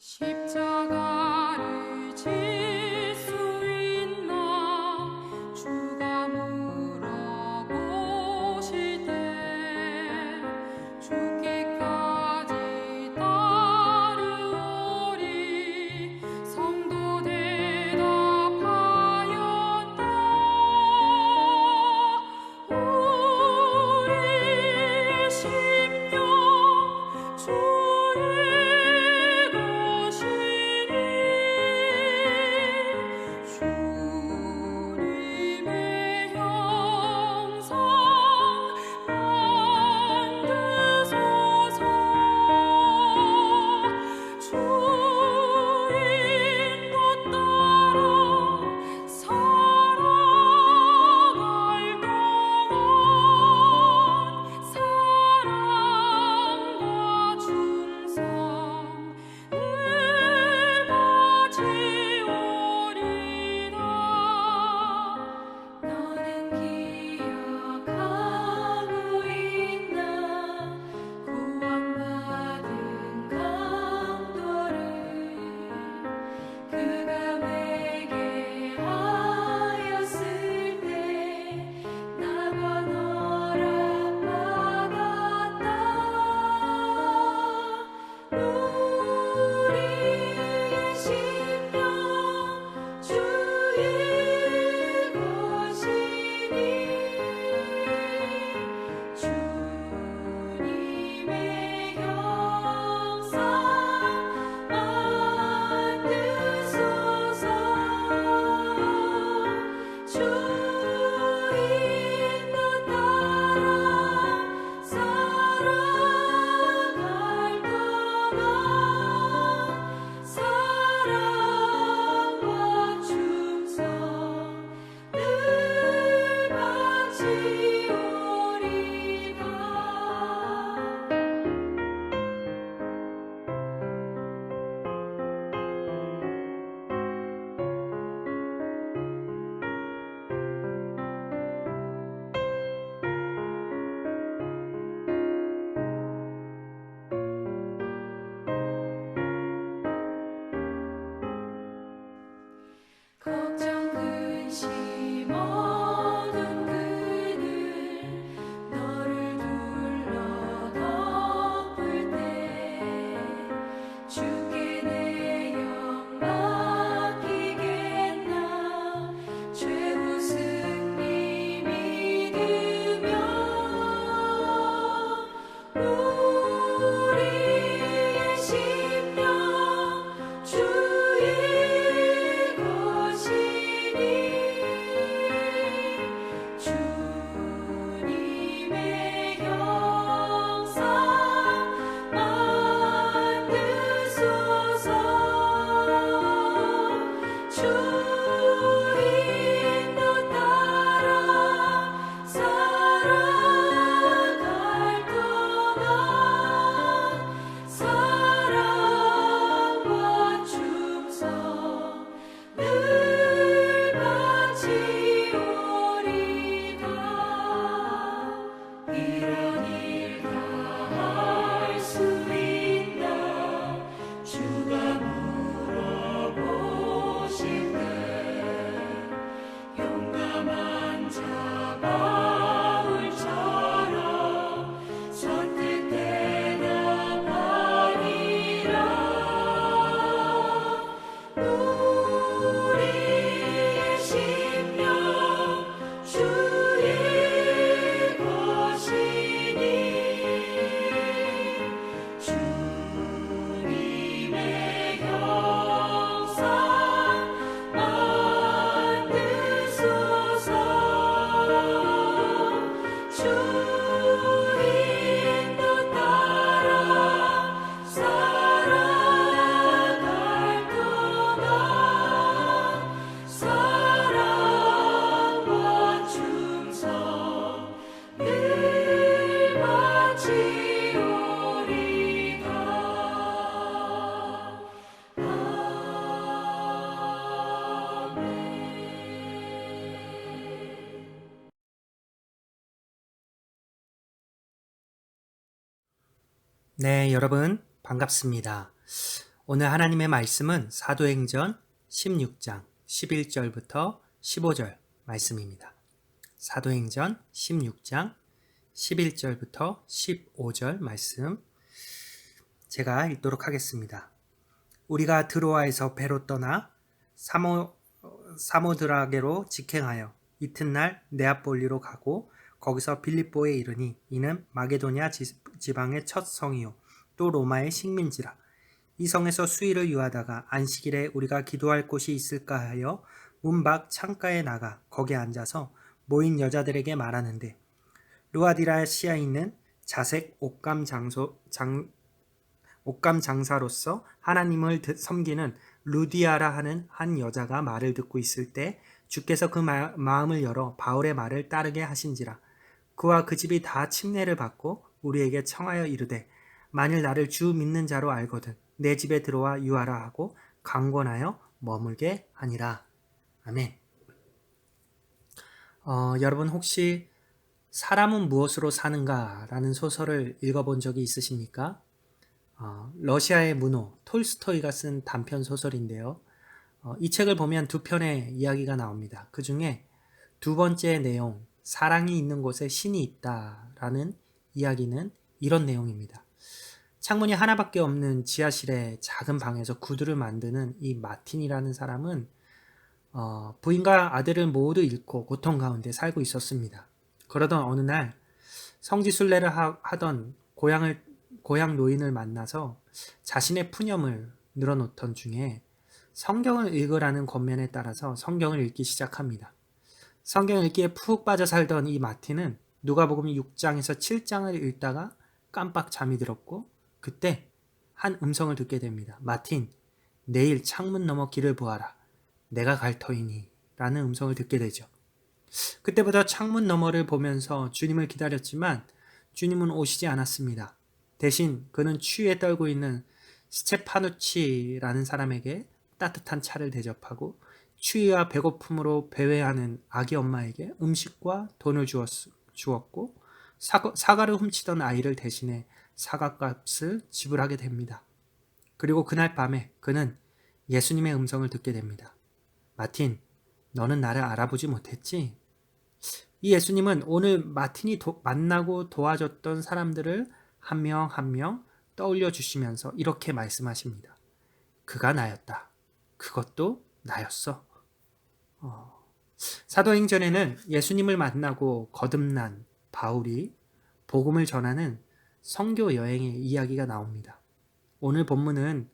십자가를 질 수 있나 주가 물어보시되 죽기까지 따르오리 성도 대답하였다 우리의 심령 주의 주님의 형상 만드소서 주 인도 따라 살아갈 동안 사랑과 충성 늘 바치오리다 너는 기억하고 있나 구원받은 강도를 그가 내게 하였을 때 나가 너락받았다 우리의 심령 주의 것이니 주님의 형상 만드소서 주 인도 따라 살아갈 동안 사랑과 충성 늘 바치오리다 걱정 근심 어두운 그늘 너를 둘러 덮을 때 주께 내 영 맡기겠나 최후 승리 믿으며 우리의 심령 주의 것이니 주님의 형상 만드소서 주 인도 따라 살아갈 동안 사랑과 충성 늘 바치오리다 이런 일 다 할 수 있나 주가 물어보시네 용감한 자 바울처럼 선뜻 대답하리라 우리의 심령 주의 것이니 주님의 형상 만드소서 주 인도 따라 살아갈 동안 사랑과 충성 늘 바치오리다 네, 여러분 반갑습니다. 오늘 하나님의 말씀은 사도행전 16장 11절부터 15절 말씀입니다. 사도행전 16장 11절부터 15절 말씀 제가 읽도록 하겠습니다. 우리가 드로아에서 배로 떠나 사모드라게로 직행하여 이튿날 네아폴리로 가고 거기서 빌립보에 이르니 이는 마게도냐 지방의 첫 성이요 또 로마의 식민지라. 이 성에서 수일을 유하다가 안식일에 우리가 기도할 곳이 있을까 하여 문 밖 창가에 나가 거기 앉아서 모인 여자들에게 말하는데 루아디라시아에 있는 자색 옷감 장사로서 하나님을 섬기는 루디아라 하는 한 여자가 말을 듣고 있을 때 주께서 그 마음을 열어 바울의 말을 따르게 하신지라. 그와 그 집이 다 침례를 받고 우리에게 청하여 이르되 만일 나를 주 믿는 자로 알거든 내 집에 들어와 유하라 하고 강권하여 머물게 하니라. 아멘. 여러분 혹시 사람은 무엇으로 사는가 라는 소설을 읽어본 적이 있으십니까? 러시아의 문호 톨스토이가 쓴 단편 소설인데요. 이 책을 보면 두 편의 이야기가 나옵니다. 그 중에 두 번째 내용, 사랑이 있는 곳에 신이 있다라는 이야기는 이런 내용입니다. 창문이 하나밖에 없는 지하실의 작은 방에서 구두를 만드는 이 마틴이라는 사람은 부인과 아들을 모두 잃고 고통 가운데 살고 있었습니다. 그러던 어느 날 성지순례를 하던 고향 노인을 만나서 자신의 푸념을 늘어놓던 중에 성경을 읽으라는 권면에 따라서 성경을 읽기 시작합니다. 성경 읽기에 푹 빠져 살던 이 마틴은 누가복음 6장에서 7장을 읽다가 깜빡 잠이 들었고 그때 한 음성을 듣게 됩니다. 마틴, 내일 창문 너머 길을 보아라. 내가 갈 터이니 라는 음성을 듣게 되죠. 그때부터 창문 너머를 보면서 주님을 기다렸지만 주님은 오시지 않았습니다. 대신 그는 추위에 떨고 있는 스테파누치라는 사람에게 따뜻한 차를 대접하고 추위와 배고픔으로 배회하는 아기 엄마에게 음식과 돈을 주었고 사과를 훔치던 아이를 대신해 사과값을 지불하게 됩니다. 그리고 그날 밤에 그는 예수님의 음성을 듣게 됩니다. 마틴, 너는 나를 알아보지 못했지? 이 예수님은 오늘 마틴이 만나고 도와줬던 사람들을 한 명 한 명 떠올려 주시면서 이렇게 말씀하십니다. 그가 나였다. 그것도 나였어. 사도행전에는 예수님을 만나고 거듭난 바울이 복음을 전하는 선교 여행의 이야기가 나옵니다. 오늘 본문은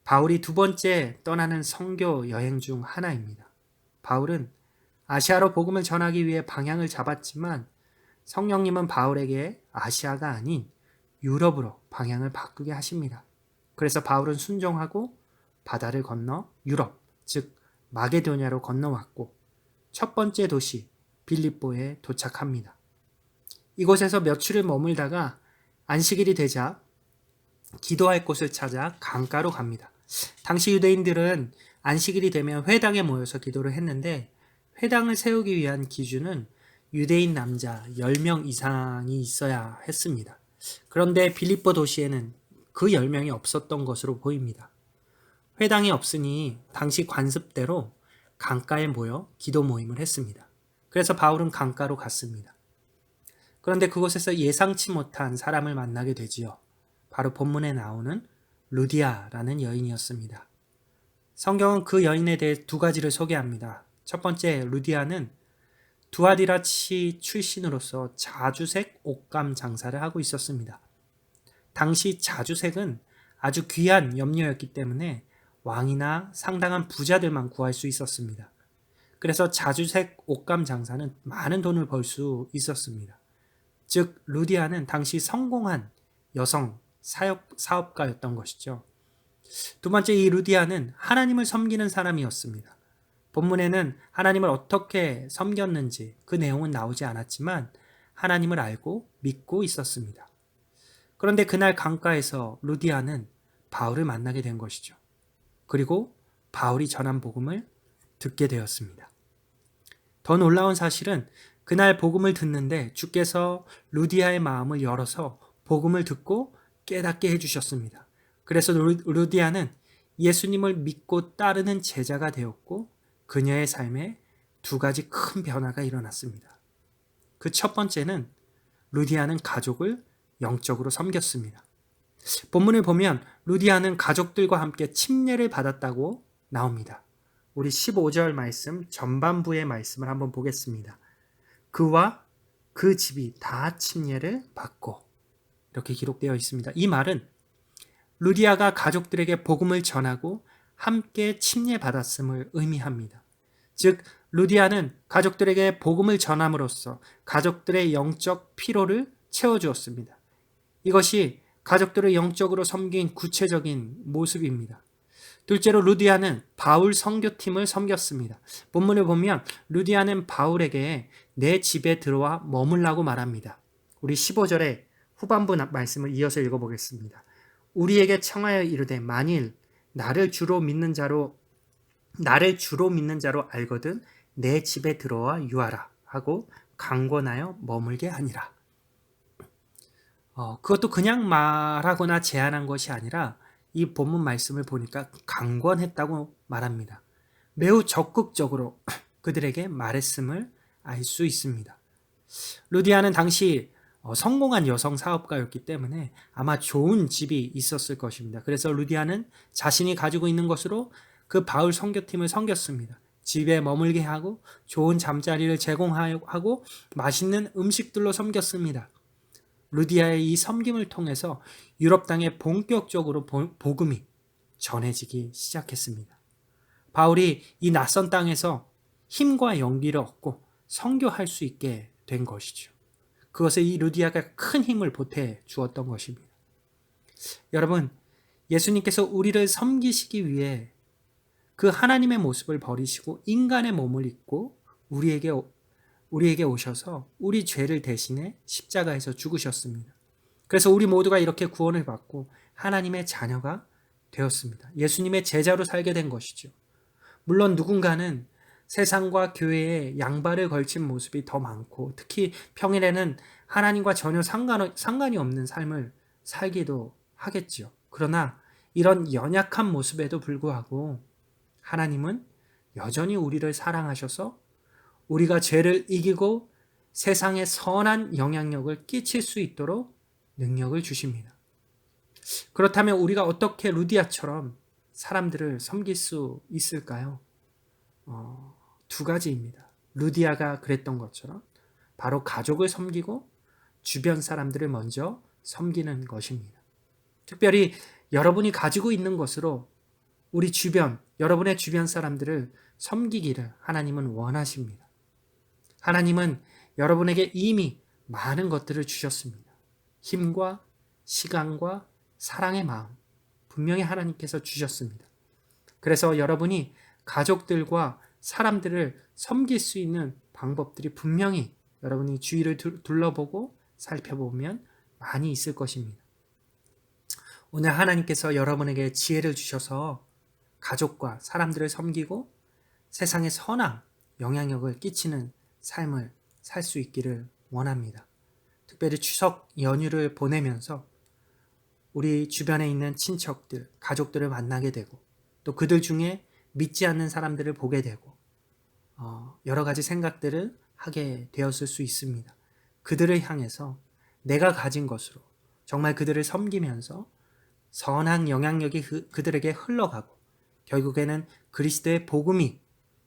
바울이 두 번째 떠나는 선교 여행 중 하나입니다. 바울은 아시아로 복음을 전하기 위해 방향을 잡았지만 성령님은 바울에게 아시아가 아닌 유럽으로 방향을 바꾸게 하십니다. 그래서 바울은 순종하고 바다를 건너 유럽, 즉 마게도냐로 건너왔고 첫 번째 도시 빌립보에 도착합니다. 이곳에서 며칠을 머물다가 안식일이 되자 기도할 곳을 찾아 강가로 갑니다. 당시 유대인들은 안식일이 되면 회당에 모여서 기도를 했는데 회당을 세우기 위한 기준은 유대인 남자 10명 이상이 있어야 했습니다. 그런데 빌립보 도시에는 그 10명이 없었던 것으로 보입니다. 회당이 없으니 당시 관습대로 강가에 모여 기도 모임을 했습니다. 그래서 바울은 강가로 갔습니다. 그런데 그곳에서 예상치 못한 사람을 만나게 되지요. 바로 본문에 나오는 루디아라는 여인이었습니다. 성경은 그 여인에 대해 두 가지를 소개합니다. 첫 번째, 루디아는 두아디라치 출신으로서 자주색 옷감 장사를 하고 있었습니다. 당시 자주색은 아주 귀한 염료였기 때문에 왕이나 상당한 부자들만 구할 수 있었습니다. 그래서 자주색 옷감 장사는 많은 돈을 벌 수 있었습니다. 즉 루디아는 당시 성공한 여성 사업가였던 것이죠. 두 번째, 이 루디아는 하나님을 섬기는 사람이었습니다. 본문에는 하나님을 어떻게 섬겼는지 그 내용은 나오지 않았지만 하나님을 알고 믿고 있었습니다. 그런데 그날 강가에서 루디아는 바울을 만나게 된 것이죠. 그리고 바울이 전한 복음을 듣게 되었습니다. 더 놀라운 사실은 그날 복음을 듣는데 주께서 루디아의 마음을 열어서 복음을 듣고 깨닫게 해주셨습니다. 그래서 루디아는 예수님을 믿고 따르는 제자가 되었고 그녀의 삶에 두 가지 큰 변화가 일어났습니다. 그 첫 번째는 루디아는 가족을 영적으로 섬겼습니다. 본문을 보면 루디아는 가족들과 함께 침례를 받았다고 나옵니다. 우리 15절 말씀 전반부의 말씀을 한번 보겠습니다. 그와 그 집이 다 침례를 받고 이렇게 기록되어 있습니다. 이 말은 루디아가 가족들에게 복음을 전하고 함께 침례받았음을 의미합니다. 즉 루디아는 가족들에게 복음을 전함으로써 가족들의 영적 피로를 채워주었습니다. 이것이 가족들을 영적으로 섬긴 구체적인 모습입니다. 둘째로 루디아는 바울 선교팀을 섬겼습니다. 본문을 보면 루디아는 바울에게 내 집에 들어와 머물라고 말합니다. 우리 15절의 후반부 말씀을 이어서 읽어보겠습니다. 우리에게 청하여 이르되 만일 나를 주로 믿는 자로 알거든 내 집에 들어와 유하라 하고 강권하여 머물게 하니라. 그것도 그냥 말하거나 제안한 것이 아니라 이 본문 말씀을 보니까 강권했다고 말합니다. 매우 적극적으로 그들에게 말했음을 알 수 있습니다. 루디아는 당시 성공한 여성 사업가였기 때문에 아마 좋은 집이 있었을 것입니다. 그래서 루디아는 자신이 가지고 있는 것으로 그 바울 선교팀을 섬겼습니다. 집에 머물게 하고 좋은 잠자리를 제공하고 맛있는 음식들로 섬겼습니다. 루디아의 이 섬김을 통해서 유럽 땅에 본격적으로 복음이 전해지기 시작했습니다. 바울이 이 낯선 땅에서 힘과 용기를 얻고 선교할 수 있게 된 것이죠. 그것에 이 루디아가 큰 힘을 보태 주었던 것입니다. 여러분, 예수님께서 우리를 섬기시기 위해 그 하나님의 모습을 버리시고 인간의 몸을 입고 우리에게 오셔서 우리 죄를 대신해 십자가에서 죽으셨습니다. 그래서 우리 모두가 이렇게 구원을 받고 하나님의 자녀가 되었습니다. 예수님의 제자로 살게 된 것이죠. 물론 누군가는 세상과 교회에 양발을 걸친 모습이 더 많고 특히 평일에는 하나님과 전혀 상관이 없는 삶을 살기도 하겠죠. 그러나 이런 연약한 모습에도 불구하고 하나님은 여전히 우리를 사랑하셔서 우리가 죄를 이기고 세상에 선한 영향력을 끼칠 수 있도록 능력을 주십니다. 그렇다면 우리가 어떻게 루디아처럼 사람들을 섬길 수 있을까요? 두 가지입니다. 루디아가 그랬던 것처럼 바로 가족을 섬기고 주변 사람들을 먼저 섬기는 것입니다. 특별히 여러분이 가지고 있는 것으로 여러분의 주변 사람들을 섬기기를 하나님은 원하십니다. 하나님은 여러분에게 이미 많은 것들을 주셨습니다. 힘과 시간과 사랑의 마음, 분명히 하나님께서 주셨습니다. 그래서 여러분이 가족들과 사람들을 섬길 수 있는 방법들이 분명히 여러분이 주위를 둘러보고 살펴보면 많이 있을 것입니다. 오늘 하나님께서 여러분에게 지혜를 주셔서 가족과 사람들을 섬기고 세상에 선한 영향력을 끼치는 삶을 살 수 있기를 원합니다. 특별히 추석 연휴를 보내면서 우리 주변에 있는 친척들, 가족들을 만나게 되고 또 그들 중에 믿지 않는 사람들을 보게 되고 여러 가지 생각들을 하게 되었을 수 있습니다. 그들을 향해서 내가 가진 것으로 정말 그들을 섬기면서 선한 영향력이 그들에게 흘러가고 결국에는 그리스도의 복음이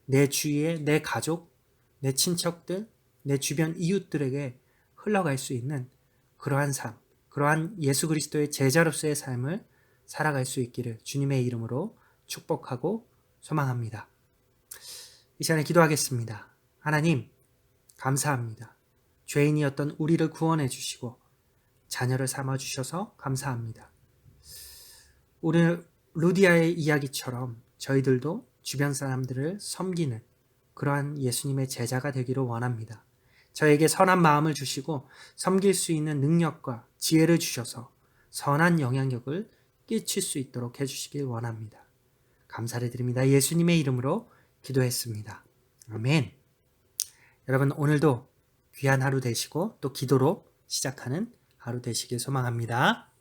내 주위에 내 가족, 내 친척들, 내 주변 이웃들에게 흘러갈 수 있는 그러한 삶, 그러한 예수 그리스도의 제자로서의 삶을 살아갈 수 있기를 주님의 이름으로 축복하고 소망합니다. 이 시간에 기도하겠습니다. 하나님, 감사합니다. 죄인이었던 우리를 구원해 주시고 자녀를 삼아 주셔서 감사합니다. 오늘 루디아의 이야기처럼 저희들도 주변 사람들을 섬기는 그러한 예수님의 제자가 되기를 원합니다. 저에게 선한 마음을 주시고 섬길 수 있는 능력과 지혜를 주셔서 선한 영향력을 끼칠 수 있도록 해주시길 원합니다. 감사를 드립니다. 예수님의 이름으로 기도했습니다. 아멘. 여러분 오늘도 귀한 하루 되시고 또 기도로 시작하는 하루 되시길 소망합니다.